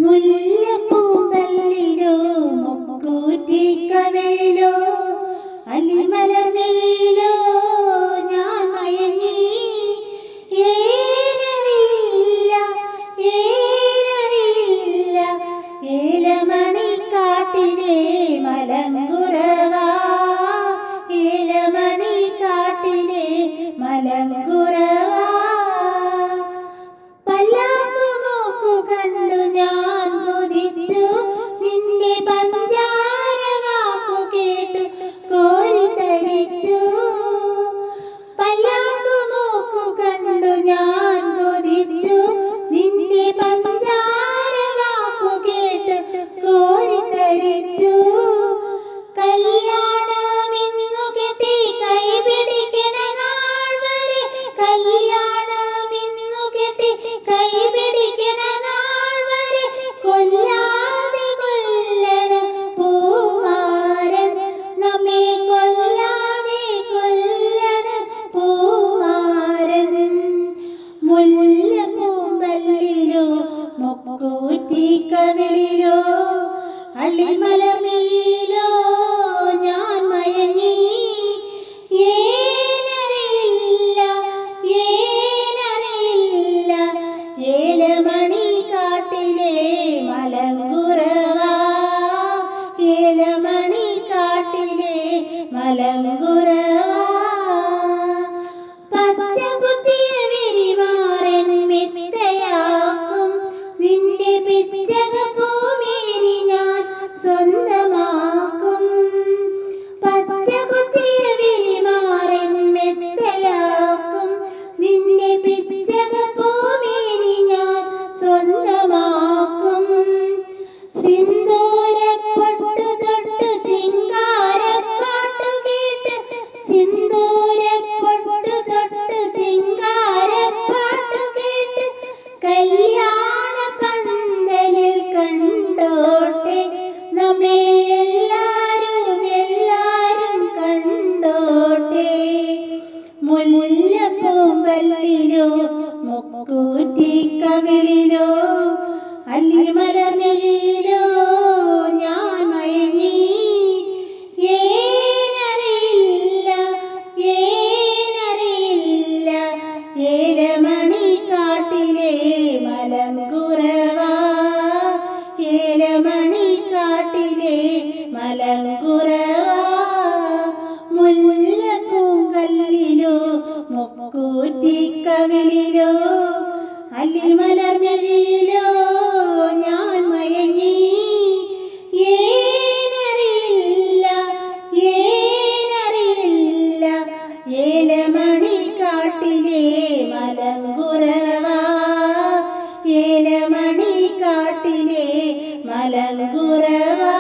മുല്ലപ്പൂങ്കല്ലിലോ മുക്കൂറ്റിക്കവിളിലോ അല്ലിമലർമിഴിയിലോ ഞാൻ മയങ്ങി. ഏനറിയില്ല ഏനറിയില്ല ഏലമണിക്കാട്ടിലെ മലങ്കുറവാ, ഏലമണിക്കാട്ടിലെ മലങ്കുറവാ. പല്ലാക്കുമോക്കു കണ്ടു ഞാൻ കൊതിച്ചു, നിന്റെ പഞ്ചാര വാക്കു കേട്ടു കോരിത്തരിച്ചു. പല്ലാക്കുമോക്കു കണ്ടു ഞാൻ കൊതിച്ചു, നിന്റെ പഞ്ചാര വാക്കു കേട്ടു കോരിത്തരിച്ചു. കല്യാണമിന്നു കെട്ടി കൈപിടിക്കണ നാൾ വരെ, കല്യാണമിന്നു കെട്ടി കൈപിടിക്കണ നാൾ വരെ കൊല്ലാതെ കൊല്ലണ പൂമാരൻ, നമ്മെ കൊല്ലാതെ കൊല്ലണ പൂമാരൻ. മുല്ലപ്പൂമ്പല്ലിലോ മുക്കൂറ്റിക്കവിളിലോ അള്ളിമലർമിഴിയിലോ ഞാൻ മയങ്ങി. ഏനറിയില്ല ഏനറിയില്ല ഏലമണിക്കാട്ടിലെ മലങ്കുറവാ, ഏലമണിക്കാട്ടിലെ മലങ്കുറവാ. പച്ചകുത്തിയ വിരിമാറൻ മെത്തയാക്കും, നിന്റെ പിച്ചകപ്പൂമേനി ഞാൻ സ്വന്തമാക്കും. പച്ചകുത്തിയ വിരിമാറൻ മെത്തയാക്കും, നിന്റെ പിച്ചകപ്പൂമേനി ഞാൻ സ്വന്തമാക്കും. സിന്ദൂരപ്പൊട്ടു തൊട്ടു ചിങ്കാരപ്പാട്ടു കേട്ട്, സിന്ദൂരപ്പൊട്ടു തൊട്ടു ചിങ്കാരപ്പാട്ടു കേട്ട് കല്യാണ പന്തലിൽ കണ്ടോട്ടെ, നമ്മെ എല്ലാരും എല്ലാരും കണ്ടോട്ടെ. മുല്ലപ്പൂമ്പല്ലിലോ മുക്കൂറ്റിക്കവിളിലോ അല്ലിമലർമിഴിയിലോ ഞാൻ മയങ്ങി. ഏനറിയില്ല ഏനറിയില്ല ഏലമണിക്കാട്ടിലെ മലങ്കുറവാ, ഏലമണിക്കാട്ടിലെ മലങ്കുറവാ. മുല്ലപ്പൂങ്കല്ലിലോ മുക്കൂറ്റിക്കവിളിലോ അല്ലിമലർമിഴിയിലോ ഞാൻ മയങ്ങി. ഏനറിയില്ല ഏനറിയില്ല ഏലമണിക്കാട്ടിലെ മലങ്കുറവാ, ഏലമണിക്കാട്ടിലെ മലങ്കുറവാ.